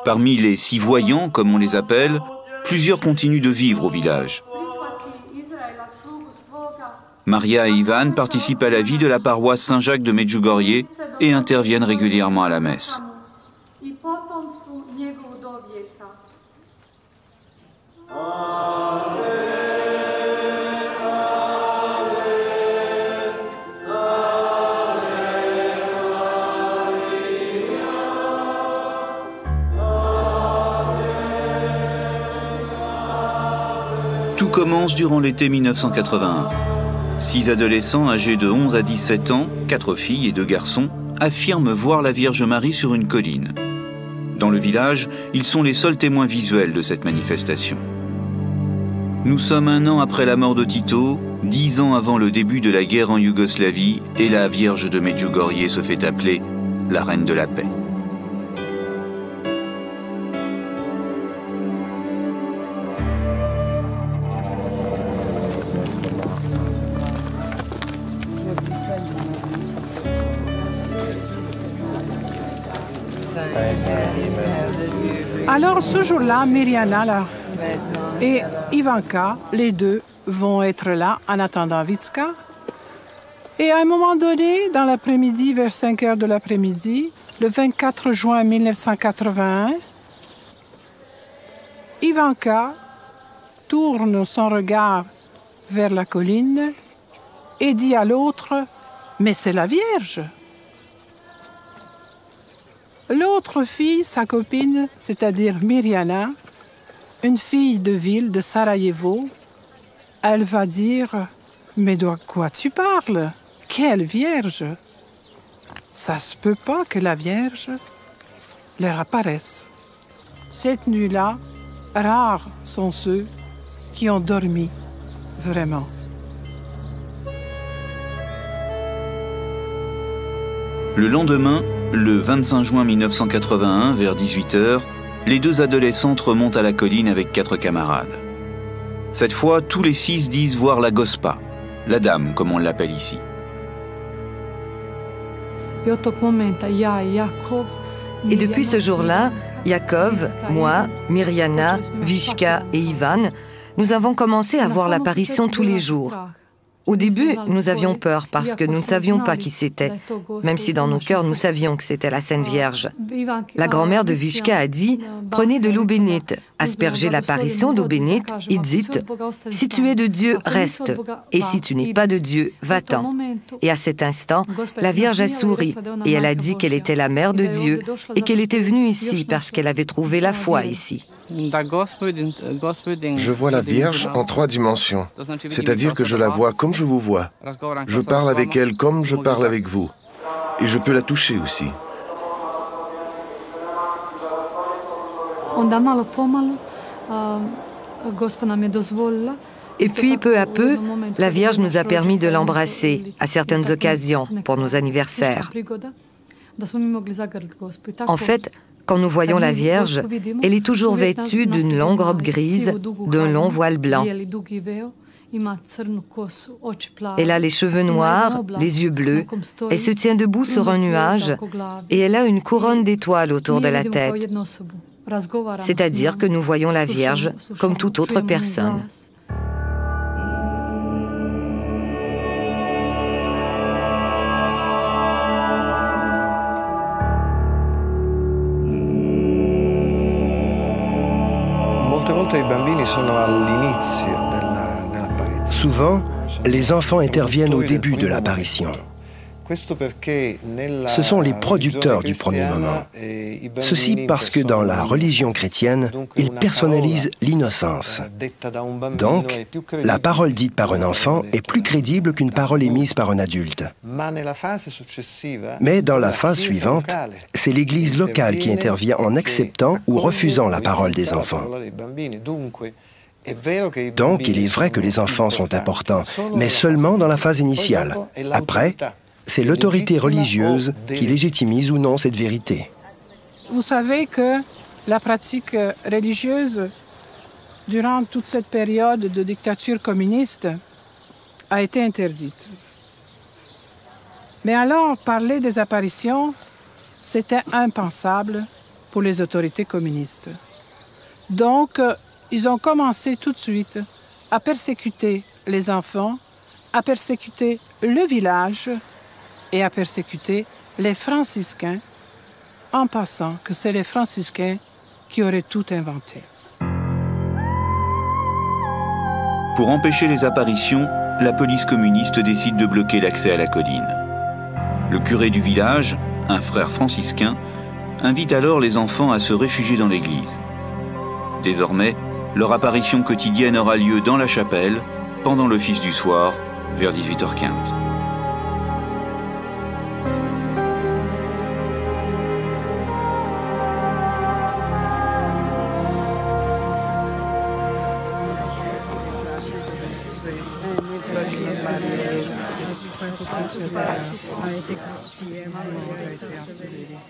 Parmi les 6 voyants, comme on les appelle, plusieurs continuent de vivre au village. Maria et Ivan participent à la vie de la paroisse Saint-Jacques de Medjugorje et interviennent régulièrement à la messe. Tout commence durant l'été 1981. 6 adolescents âgés de 11 à 17 ans, 4 filles et 2 garçons, affirment voir la Vierge Marie sur une colline. Dans le village, ils sont les seuls témoins visuels de cette manifestation. Nous sommes 1 an après la mort de Tito, 10 ans avant le début de la guerre en Yougoslavie, et la Vierge de Medjugorje se fait appeler la Reine de la Paix. Alors ce jour-là, Mirjana et Ivanka, les deux, vont être là en attendant Vicka. Et à un moment donné, dans l'après-midi, vers 5 heures de l'après-midi, le 24 juin 1981, Ivanka tourne son regard vers la colline et dit à l'autre « Mais c'est la Vierge !» L'autre fille, sa copine, c'est-à-dire Mirjana, une fille de ville de Sarajevo, elle va dire « Mais de quoi tu parles? Quelle Vierge? Ça se peut pas que la Vierge leur apparaisse. » Cette nuit-là, rares sont ceux qui ont dormi vraiment. Le lendemain, le 25 juin 1981, vers 18 h, les 2 adolescentes remontent à la colline avec 4 camarades. Cette fois, tous les 6 disent voir la Gospa, la dame comme on l'appelle ici. Et depuis ce jour-là, Yakov, moi, Mirjana, Vicka et Ivan, nous avons commencé à voir l'apparition tous les jours. Au début, nous avions peur parce que nous ne savions pas qui c'était, même si dans nos cœurs, nous savions que c'était la Sainte Vierge. La grand-mère de Vicka a dit « Prenez de l'eau bénite, aspergez l'apparition d'eau bénite et dites « Si tu es de Dieu, reste, et si tu n'es pas de Dieu, va-t'en. » Et à cet instant, la Vierge a souri et elle a dit qu'elle était la mère de Dieu et qu'elle était venue ici parce qu'elle avait trouvé la foi ici. Je vois la Vierge en 3 dimensions, c'est-à-dire que je la vois comme je vous vois. Je parle avec elle comme je parle avec vous. Et je peux la toucher aussi. Et puis, peu à peu, la Vierge nous a permis de l'embrasser à certaines occasions pour nos anniversaires. En fait, quand nous voyons la Vierge, elle est toujours vêtue d'une longue robe grise, d'un long voile blanc. Elle a les cheveux noirs, les yeux bleus, elle se tient debout sur un nuage et elle a une couronne d'étoiles autour de la tête. C'est-à-dire que nous voyons la Vierge comme toute autre personne. Souvent, les enfants interviennent au début de l'apparition. Ce sont les producteurs du premier moment. Ceci parce que dans la religion chrétienne, ils personnalisent l'innocence. Donc, la parole dite par un enfant est plus crédible qu'une parole émise par un adulte. Mais dans la phase suivante, c'est l'Église locale qui intervient en acceptant ou refusant la parole des enfants. Donc, il est vrai que les enfants sont importants, mais seulement dans la phase initiale. Après, c'est l'autorité religieuse qui légitimise ou non cette vérité. Vous savez que la pratique religieuse, durant toute cette période de dictature communiste, a été interdite. Mais alors, parler des apparitions, c'était impensable pour les autorités communistes. Donc, ils ont commencé tout de suite à persécuter les enfants, à persécuter le village et à persécuter les franciscains, en passant que c'est les franciscains qui auraient tout inventé. Pour empêcher les apparitions, la police communiste décide de bloquer l'accès à la colline. Le curé du village, un frère franciscain, invite alors les enfants à se réfugier dans l'église. Désormais, leur apparition quotidienne aura lieu dans la chapelle, pendant l'office du soir, vers 18h15.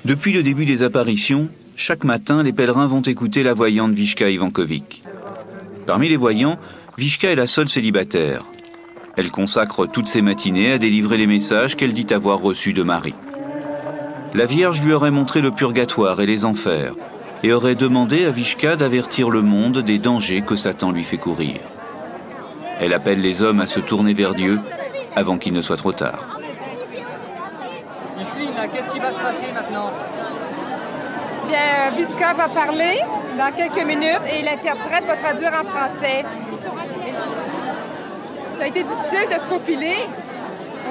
Depuis le début des apparitions, chaque matin, les pèlerins vont écouter la voyante Vishka Ivankovic. Parmi les voyants, Vishka est la seule célibataire. Elle consacre toutes ses matinées à délivrer les messages qu'elle dit avoir reçus de Marie. La Vierge lui aurait montré le purgatoire et les enfers, et aurait demandé à Vishka d'avertir le monde des dangers que Satan lui fait courir. Elle appelle les hommes à se tourner vers Dieu avant qu'il ne soit trop tard. Micheline, qu'est-ce qui va se passer maintenant? Bien, Vishka va parler dans quelques minutes et l'interprète va traduire en français. Ça a été difficile de se faufiler.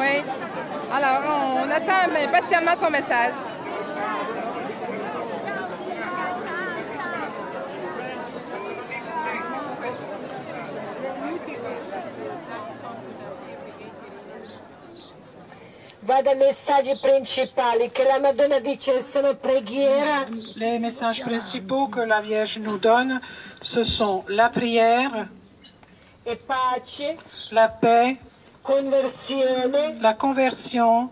Oui. Alors, on attend patiemment son message. Les messages principaux que la Vierge nous donne, ce sont la prière, la paix, la conversion,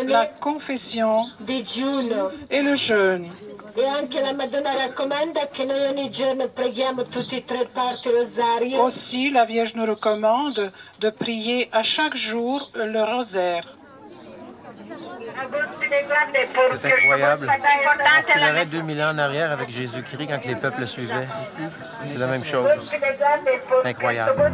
la confession et le jeûne. Aussi, la Vierge nous recommande de prier à chaque jour le rosaire. C'est incroyable. On finirait 2000 ans en arrière avec Jésus-Christ quand les peuples le suivaient. C'est la même chose. Incroyable.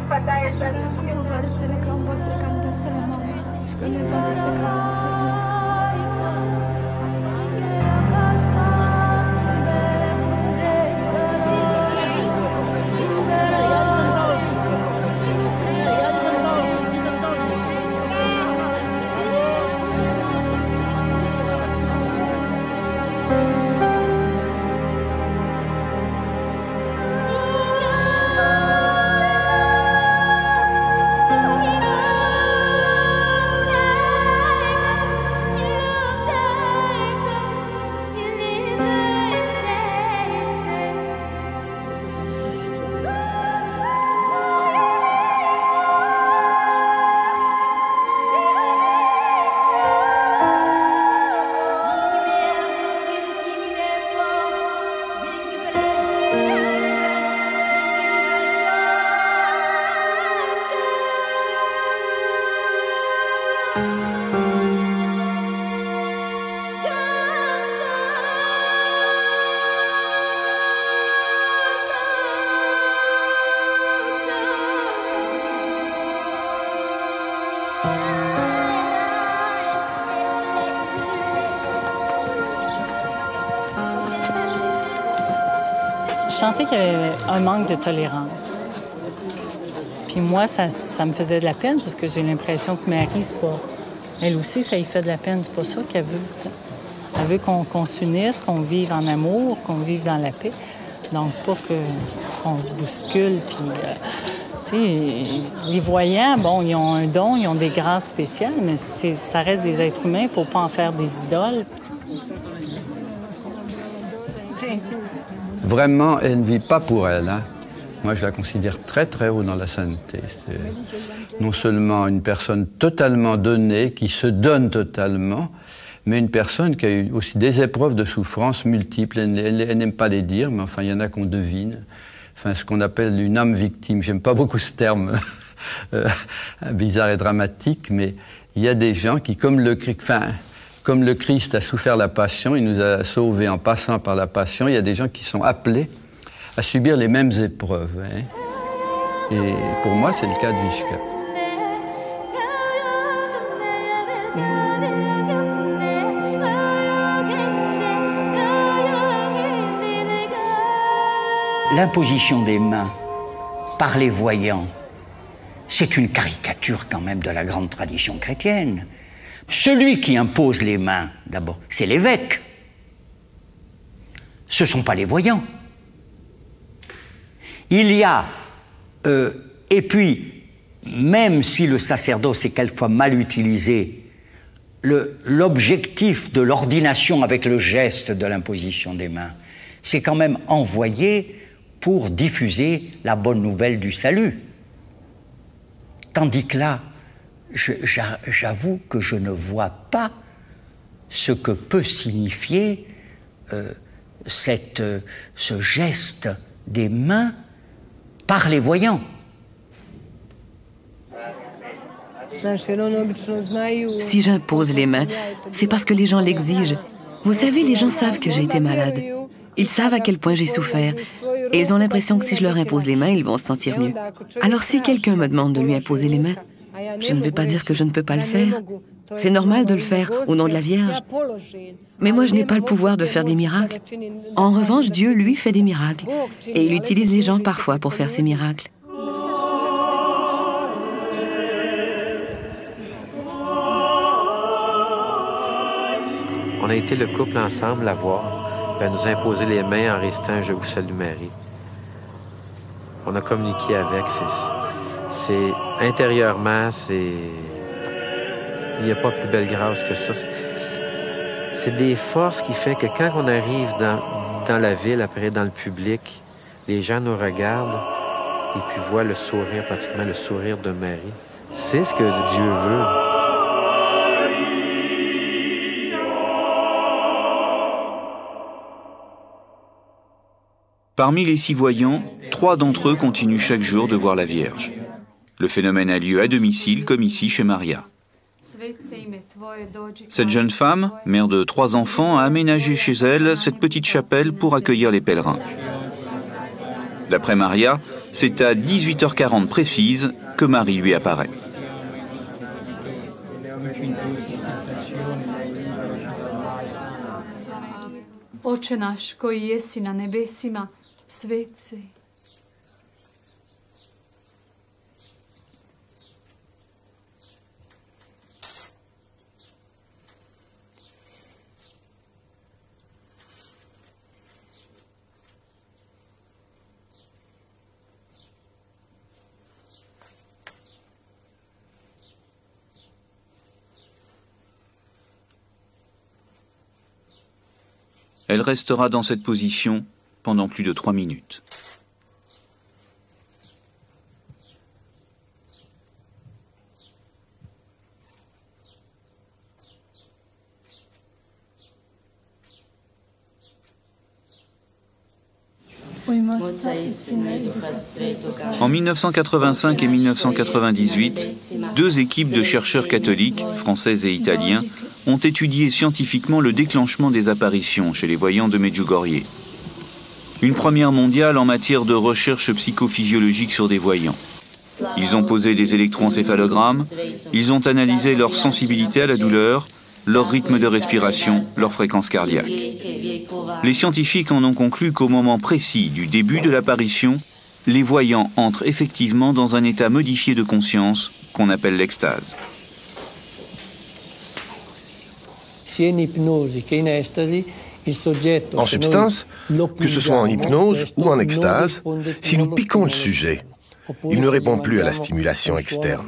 Je sentais qu'il y avait un manque de tolérance. Puis moi, ça me faisait de la peine parce que j'ai l'impression que Marie, c'est pas... Elle aussi, ça lui fait de la peine. C'est pas ça qu'elle veut, t'sais. Elle veut qu'on s'unisse, qu'on vive en amour, qu'on vive dans la paix. Donc, pas qu'on se bouscule. Puis, les voyants, bon, ils ont un don, ils ont des grâces spéciales, mais ça reste des êtres humains. Il faut pas en faire des idoles. Vraiment, elle ne vit pas pour elle. Hein. Moi, je la considère très, très haut dans la sainteté. C'est non seulement une personne totalement donnée, qui se donne totalement, mais une personne qui a eu aussi des épreuves de souffrance multiples. Elle n'aime pas les dire, mais enfin, il y en a qu'on devine. Enfin, ce qu'on appelle une âme victime. J'aime pas beaucoup ce terme bizarre et dramatique, mais il y a des gens qui, comme comme le Christ a souffert la passion, il nous a sauvés en passant par la passion, il y a des gens qui sont appelés à subir les mêmes épreuves. Hein. Et pour moi, c'est le cas de Vishka. L'imposition des mains par les voyants, c'est une caricature quand même de la grande tradition chrétienne. Celui qui impose les mains, d'abord, c'est l'évêque. Ce ne sont pas les voyants. Il y a, et puis, même si le sacerdoce est quelquefois mal utilisé, l'objectif de l'ordination avec le geste de l'imposition des mains, c'est quand même envoyé pour diffuser la bonne nouvelle du salut. Tandis que là, j'avoue que je ne vois pas ce que peut signifier ce geste des mains par les voyants. Si j'impose les mains, c'est parce que les gens l'exigent. Vous savez, les gens savent que j'ai été malade. Ils savent à quel point j'ai souffert. Et ils ont l'impression que si je leur impose les mains, ils vont se sentir mieux. Alors si quelqu'un me demande de lui imposer les mains, je ne vais pas dire que je ne peux pas le faire. C'est normal de le faire au nom de la Vierge. Mais moi, je n'ai pas le pouvoir de faire des miracles. En revanche, Dieu, lui, fait des miracles. Et il utilise les gens parfois pour faire ces miracles. On a été le couple ensemble à voir. Elle nous a imposé les mains en récitant « Je vous salue Marie ». On a communiqué avec. C'est intérieurement, il n'y a pas plus belle grâce que ça. C'est des forces qui fait que quand on arrive dans la ville, après dans le public, les gens nous regardent et puis voient le sourire, pratiquement le sourire de Marie. C'est ce que Dieu veut. Parmi les 6 voyants, 3 d'entre eux continuent chaque jour de voir la Vierge. Le phénomène a lieu à domicile, comme ici chez Maria. Cette jeune femme, mère de 3 enfants, a aménagé chez elle cette petite chapelle pour accueillir les pèlerins. D'après Maria, c'est à 18h40 précise que Marie lui apparaît. Oče naš koji jesi na nebesima, svet se. Elle restera dans cette position pendant plus de 3 minutes. En 1985 et 1998, 2 équipes de chercheurs catholiques, français et italiens, ont étudié scientifiquement le déclenchement des apparitions chez les voyants de Medjugorje. Une première mondiale en matière de recherche psychophysiologique sur des voyants. Ils ont posé des électroencéphalogrammes, ils ont analysé leur sensibilité à la douleur, leur rythme de respiration, leur fréquence cardiaque. Les scientifiques en ont conclu qu'au moment précis du début de l'apparition, les voyants entrent effectivement dans un état modifié de conscience qu'on appelle l'extase. En substance, que ce soit en hypnose ou en extase, si nous piquons le sujet, il ne répond plus à la stimulation externe.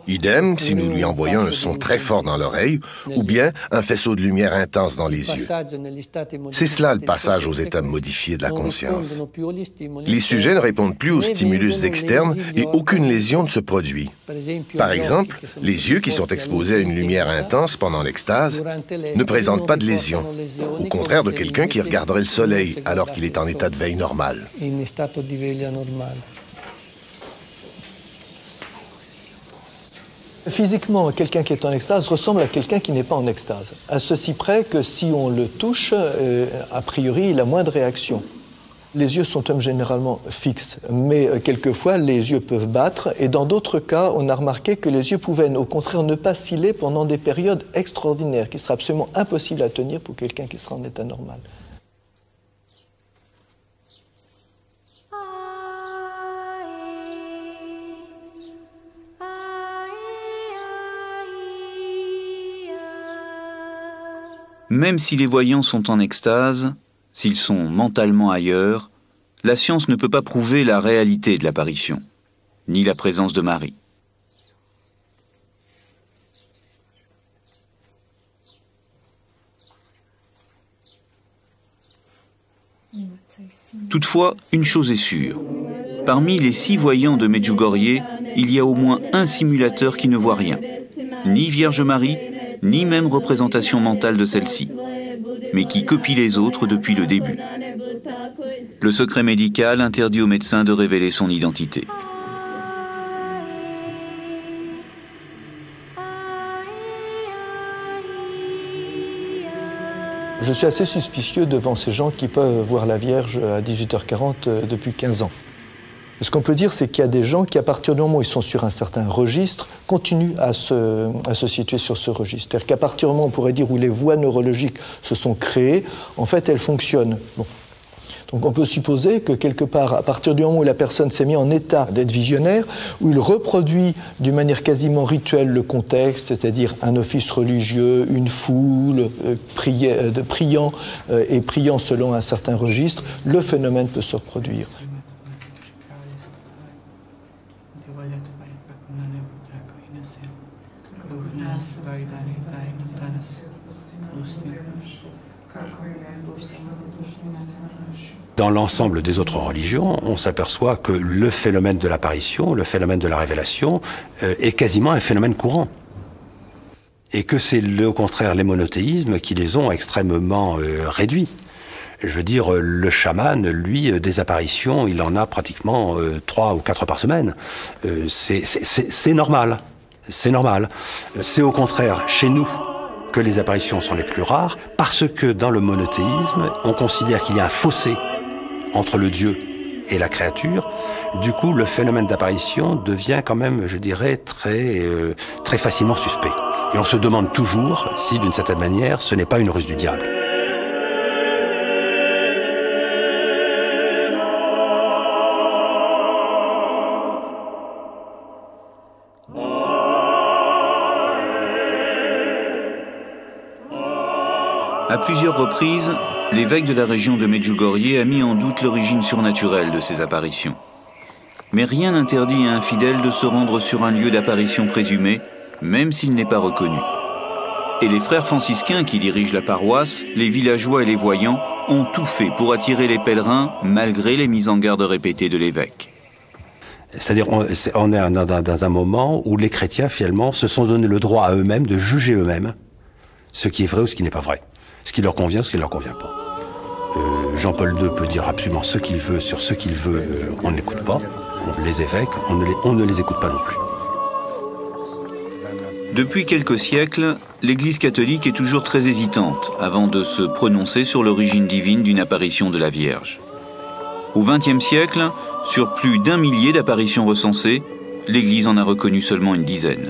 Idem si nous lui envoyons un son très fort dans l'oreille ou bien un faisceau de lumière intense dans les yeux. C'est cela le passage aux états modifiés de la conscience. Les sujets ne répondent plus aux stimulus externes et aucune lésion ne se produit. Par exemple, les yeux qui sont exposés à une lumière intense pendant l'extase ne présentent pas de lésion, au contraire de quelqu'un qui regarderait le soleil alors qu'il est en état de veille normal. Physiquement, quelqu'un qui est en extase ressemble à quelqu'un qui n'est pas en extase. À ceci près que si on le touche, a priori, il a moins de réaction. Les yeux sont généralement fixes, mais quelquefois les yeux peuvent battre, et dans d'autres cas, on a remarqué que les yeux pouvaient au contraire ne pas sciller pendant des périodes extraordinaires, qui seraient absolument impossibles à tenir pour quelqu'un qui sera en état normal. Même si les voyants sont en extase, s'ils sont mentalement ailleurs, la science ne peut pas prouver la réalité de l'apparition, ni la présence de Marie. Toutefois, une chose est sûre. Parmi les 6 voyants de Medjugorje, il y a au moins un simulateur qui ne voit rien. Ni Vierge Marie, ni même représentation mentale de celle-ci, mais qui copie les autres depuis le début. Le secret médical interdit aux médecins de révéler son identité. Je suis assez suspicieux devant ces gens qui peuvent voir la Vierge à 18h40 depuis 15 ans. Ce qu'on peut dire, c'est qu'il y a des gens qui, à partir du moment où ils sont sur un certain registre, continuent à se situer sur ce registre. C'est-à-dire qu'à partir du moment, on pourrait dire, où les voies neurologiques se sont créées, en fait, elles fonctionnent. Bon. Donc on peut supposer que quelque part, à partir du moment où la personne s'est mise en état d'être visionnaire, où il reproduit d'une manière quasiment rituelle le contexte, c'est-à-dire un office religieux, une foule, priant et priant selon un certain registre, le phénomène peut se reproduire. Dans l'ensemble des autres religions, on s'aperçoit que le phénomène de l'apparition, le phénomène de la révélation, est quasiment un phénomène courant. Et que c'est au contraire les monothéismes qui les ont extrêmement réduits. Je veux dire, le chaman, lui, des apparitions, il en a pratiquement 3 ou 4 par semaine. C'est normal. C'est normal. C'est au contraire, chez nous, que les apparitions sont les plus rares, parce que dans le monothéisme, on considère qu'il y a un fossé entre le Dieu et la créature. Du coup, le phénomène d'apparition devient quand même, je dirais, très facilement suspect. Et on se demande toujours si, d'une certaine manière, ce n'est pas une ruse du diable. À plusieurs reprises, l'évêque de la région de Medjugorje a mis en doute l'origine surnaturelle de ces apparitions. Mais rien n'interdit à un fidèle de se rendre sur un lieu d'apparition présumé, même s'il n'est pas reconnu. Et les frères franciscains qui dirigent la paroisse, les villageois et les voyants, ont tout fait pour attirer les pèlerins, malgré les mises en garde répétées de l'évêque. C'est-à-dire, on est dans un moment où les chrétiens, finalement, se sont donné le droit à eux-mêmes de juger eux-mêmes ce qui est vrai ou ce qui n'est pas vrai. Ce qui leur convient, ce qui ne leur convient pas. Jean-Paul II peut dire absolument ce qu'il veut sur ce qu'il veut, on ne l'écoute pas. Les évêques, on ne les écoute pas non plus. Depuis quelques siècles, l'Église catholique est toujours très hésitante avant de se prononcer sur l'origine divine d'une apparition de la Vierge. Au XXe siècle, sur plus d'1 millier d'apparitions recensées, l'Église en a reconnu seulement une dizaine.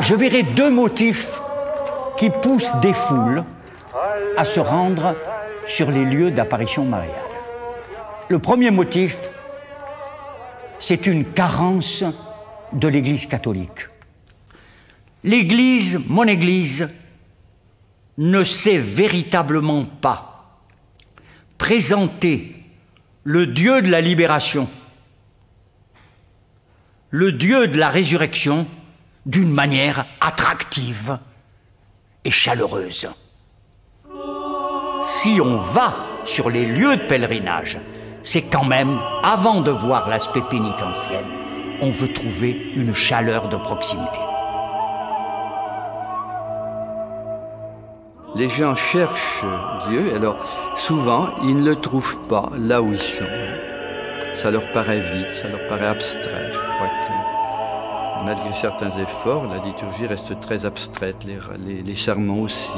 Je verrai 2 motifs qui poussent des foules à se rendre sur les lieux d'apparition mariale. Le premier motif, c'est une carence de l'Église catholique. L'Église, mon Église, ne sait véritablement pas présenter le Dieu de la libération, le Dieu de la résurrection d'une manière attractive et chaleureuse. Si on va sur les lieux de pèlerinage, c'est quand même, avant de voir l'aspect pénitentiel, on veut trouver une chaleur de proximité. Les gens cherchent Dieu, alors souvent ils ne le trouvent pas là où ils sont. Ça leur paraît vide, ça leur paraît abstrait. Je crois que malgré certains efforts, la liturgie reste très abstraite, les sermons aussi.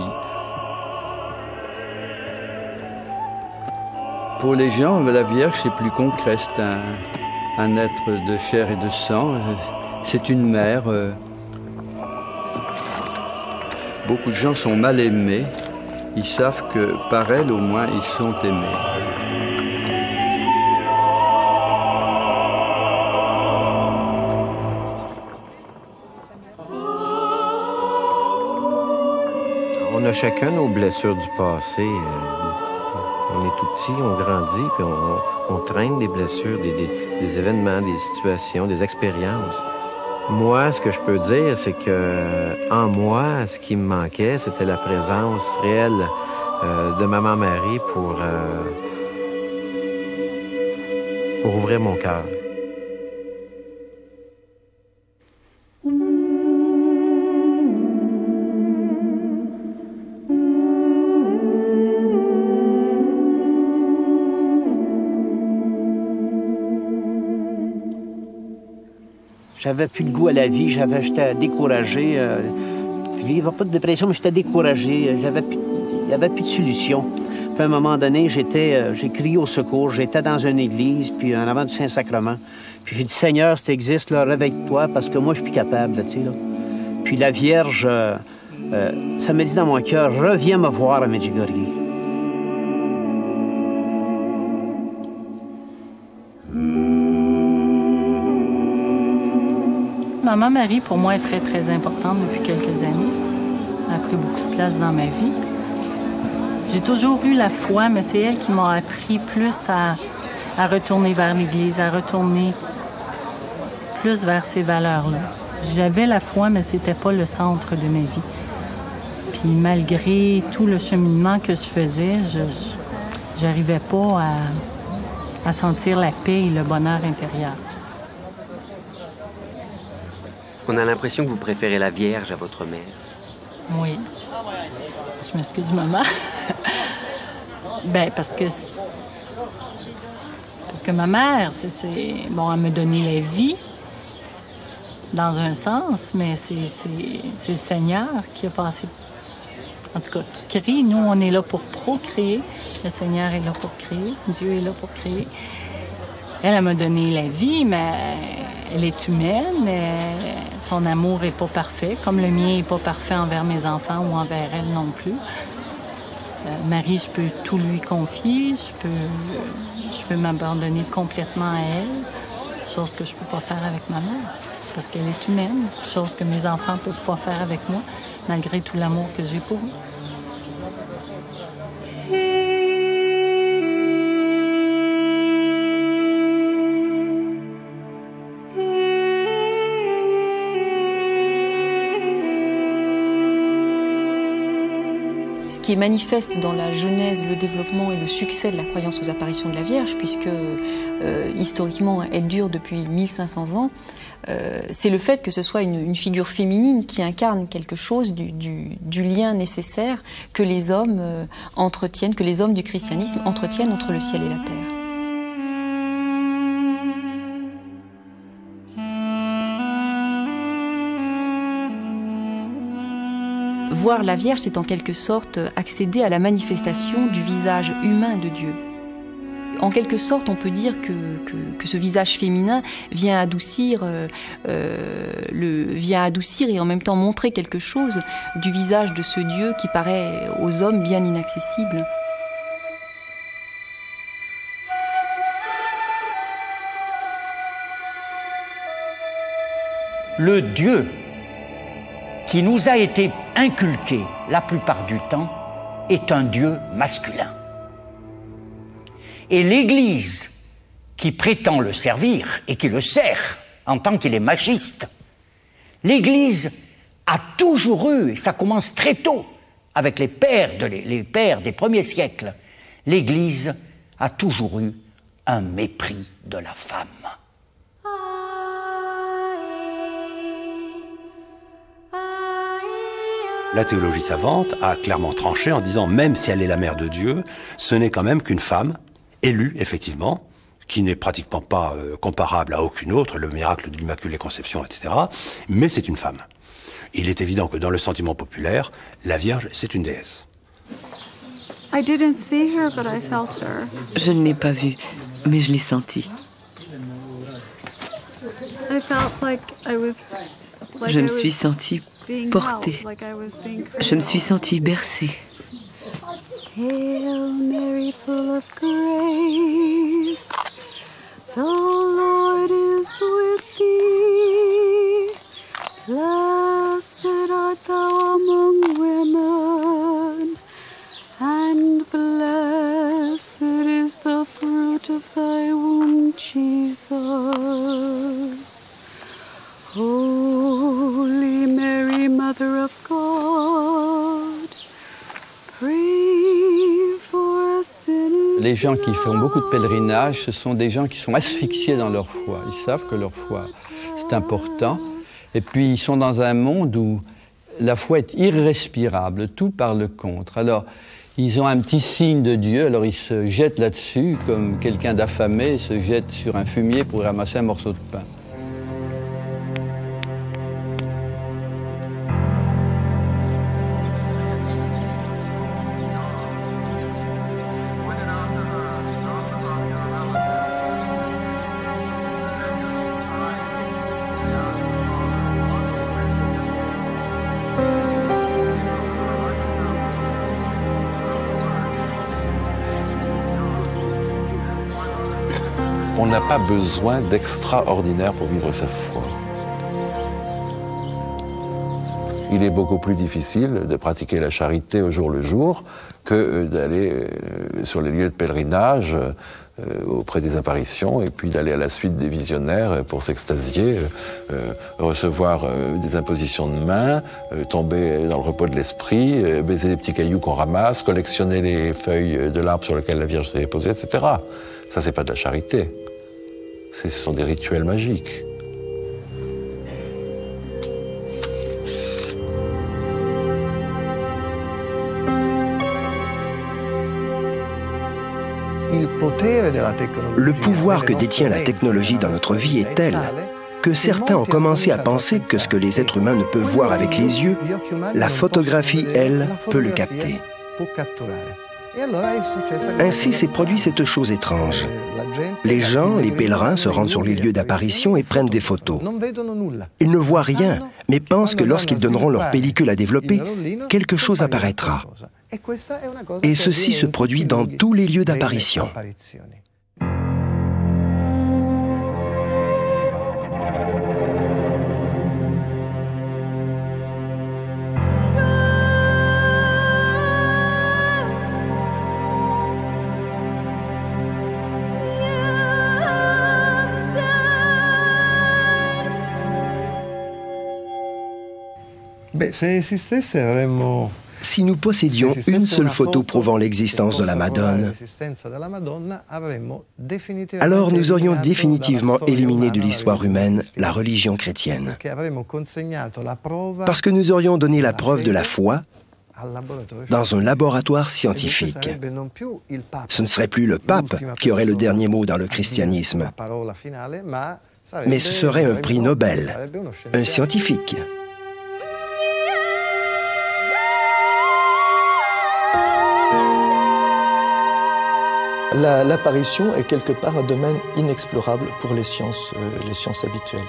Pour les gens, la Vierge, c'est plus concret, c'est un être de chair et de sang, c'est une mère. Beaucoup de gens sont mal aimés, ils savent que par elle, au moins, ils sont aimés. On a chacun nos blessures du passé. On est tout petit, on grandit, puis on traîne des blessures, des événements, des situations, des expériences. Moi, ce que je peux dire, c'est que en moi, ce qui me manquait, c'était la présence réelle de Maman Marie pour ouvrir mon cœur. J'avais plus de goût à la vie, j'étais découragé. Il n'y avait pas de dépression, mais j'étais découragé. Il n'y avait plus de solution. Puis à un moment donné, j'ai crié au secours. J'étais dans une église, puis en avant du Saint-Sacrement. Puis j'ai dit, Seigneur, si tu existes, réveille-toi, parce que moi, je suis plus capable. Là, tu sais, là. Puis la Vierge, ça me dit dans mon cœur, reviens me voir à Medjugorje. Maman Marie, pour moi, est très, très importante depuis quelques années. Elle a pris beaucoup de place dans ma vie. J'ai toujours eu la foi, mais c'est elle qui m'a appris plus à retourner vers l'Église, à retourner plus vers ces valeurs-là. J'avais la foi, mais c'était pas le centre de ma vie. Puis malgré tout le cheminement que je faisais, j'arrivais pas à sentir la paix et le bonheur intérieur. On a l'impression que vous préférez la Vierge à votre mère. Oui. Je m'excuse, maman. Ben parce que ma mère, bon, elle me donnait la vie, dans un sens, mais c'est le Seigneur qui a passé, en tout cas, qui crée. Nous, on est là pour procréer. Le Seigneur est là pour créer. Dieu est là pour créer. Elle m'a donné la vie, mais elle est humaine. Son amour n'est pas parfait, comme le mien n'est pas parfait envers mes enfants ou envers elle non plus. Marie, je peux tout lui confier. Je peux m'abandonner complètement à elle, chose que je ne peux pas faire avec ma mère, parce qu'elle est humaine, chose que mes enfants ne peuvent pas faire avec moi, malgré tout l'amour que j'ai pour eux. Ce qui est manifeste dans la genèse, le développement et le succès de la croyance aux apparitions de la Vierge, puisque historiquement elle dure depuis 1500 ans, c'est le fait que ce soit une figure féminine qui incarne quelque chose du lien nécessaire que les hommes entretiennent, que les hommes du christianisme entretiennent entre le ciel et la terre. Voir la Vierge, c'est en quelque sorte accéder à la manifestation du visage humain de Dieu. En quelque sorte, on peut dire que ce visage féminin vient adoucir et en même temps montrer quelque chose du visage de ce Dieu qui paraît aux hommes bien inaccessible. Le Dieu qui nous a été inculqué la plupart du temps est un Dieu masculin. Et l'Église qui prétend le servir et qui le sert en tant qu'il est magiste. L'Église a toujours eu, et ça commence très tôt, avec les pères des premiers siècles, l'Église a toujours eu un mépris de la femme. La théologie savante a clairement tranché en disant, même si elle est la mère de Dieu, ce n'est quand même qu'une femme, élue, effectivement, qui n'est pratiquement pas comparable à aucune autre, le miracle de l'Immaculée Conception, etc., mais c'est une femme. Il est évident que dans le sentiment populaire, la Vierge, c'est une déesse. Je ne l'ai pas vue, mais je l'ai sentie. Je me suis sentie portée. Je me suis sentie bercée. Hail Mary, full of grace, the Lord is with thee. Blessed art thou among women, and blessed is the fruit of thy womb, Jesus. Holy Mary, Mother of God, pray for us sinners. Les gens qui font beaucoup de pèlerinage, ce sont des gens qui sont asphyxiés dans leur foi. Ils savent que leur foi, c'est important. Et puis, ils sont dans un monde où la foi est irrespirable, tout parle contre. Alors, ils ont un petit signe de Dieu, alors ils se jettent là-dessus, comme quelqu'un d'affamé se jette sur un fumier pour ramasser un morceau de pain. On n'a pas besoin d'extraordinaire pour vivre sa foi. Il est beaucoup plus difficile de pratiquer la charité au jour le jour que d'aller sur les lieux de pèlerinage auprès des apparitions et puis d'aller à la suite des visionnaires pour s'extasier, recevoir des impositions de main, tomber dans le repos de l'esprit, baiser les petits cailloux qu'on ramasse, collectionner les feuilles de l'arbre sur lequel la Vierge s'est posée, etc. Ça, c'est pas de la charité. Ce sont des rituels magiques. Le pouvoir que détient la technologie dans notre vie est tel que certains ont commencé à penser que ce que les êtres humains ne peuvent voir avec les yeux, la photographie, elle, peut le capter. Ainsi s'est produit cette chose étrange. Les gens, les pèlerins, se rendent sur les lieux d'apparition et prennent des photos. Ils ne voient rien, mais pensent que lorsqu'ils donneront leur pellicule à développer, quelque chose apparaîtra. Et ceci se produit dans tous les lieux d'apparition. Si nous possédions une seule photo prouvant l'existence de la Madone, alors nous aurions définitivement éliminé de l'histoire humaine la religion chrétienne. Parce que nous aurions donné la preuve de la foi dans un laboratoire scientifique. Ce ne serait plus le pape qui aurait le dernier mot dans le christianisme, mais ce serait un prix Nobel, un scientifique. L'apparition est quelque part un domaine inexplorable pour les sciences habituelles.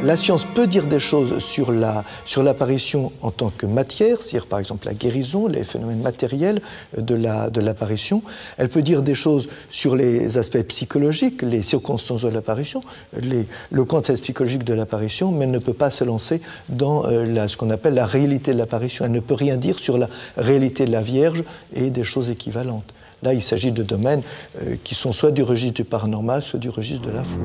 La science peut dire des choses sur l'apparition en tant que matière, c'est-à-dire par exemple la guérison, les phénomènes matériels de l'apparition. Elle peut dire des choses sur les aspects psychologiques, les circonstances de l'apparition, le contexte psychologique de l'apparition, mais elle ne peut pas se lancer dans ce qu'on appelle la réalité de l'apparition. Elle ne peut rien dire sur la réalité de la Vierge et des choses équivalentes. Là, il s'agit de domaines qui sont soit du registre du paranormal, soit du registre de la foi.